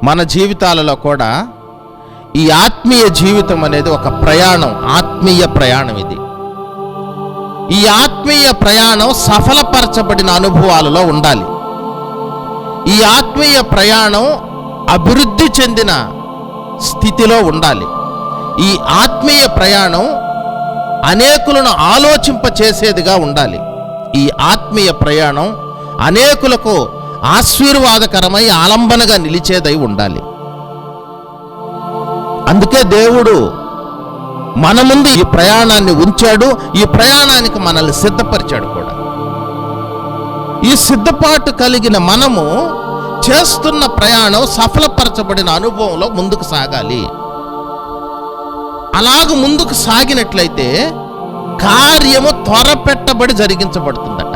మన జీవితాలలో కూడా ఈ ఆత్మీయ జీవితం అనేది ఒక ప్రయాణం, ఆత్మీయ ప్రయాణం. ఈ ఆత్మీయ ప్రయాణం సఫలపరచబడిన అనుభవాలలో ఉండాలి. ఈ ఆత్మీయ ప్రయాణం అభివృద్ధి చెందిన స్థితిలో ఉండాలి. ఈ ఆత్మీయ ప్రయాణం అనేకులను ఆలోచింపచేసేదిగా ఉండాలి. ఈ ఆత్మీయ ప్రయాణం అనేకులకు ఆశీర్వాదకరమై ఆలంబనగా నిలిచేదై ఉండాలి. అందుకే దేవుడు మన ముందు ఈ ప్రయాణాన్ని ఉంచాడు. ఈ ప్రయాణానికి మనల్ని సిద్ధపరిచాడు కూడా. ఈ సిద్ధపాటు కలిగిన మనము చేస్తున్న ప్రయాణం సఫలపరచబడిన అనుభవంలో ముందుకు సాగాలి. అలాగ ముందుకు సాగినట్లయితే కార్యము త్వరపెట్టబడి జరిగించబడుతుంది.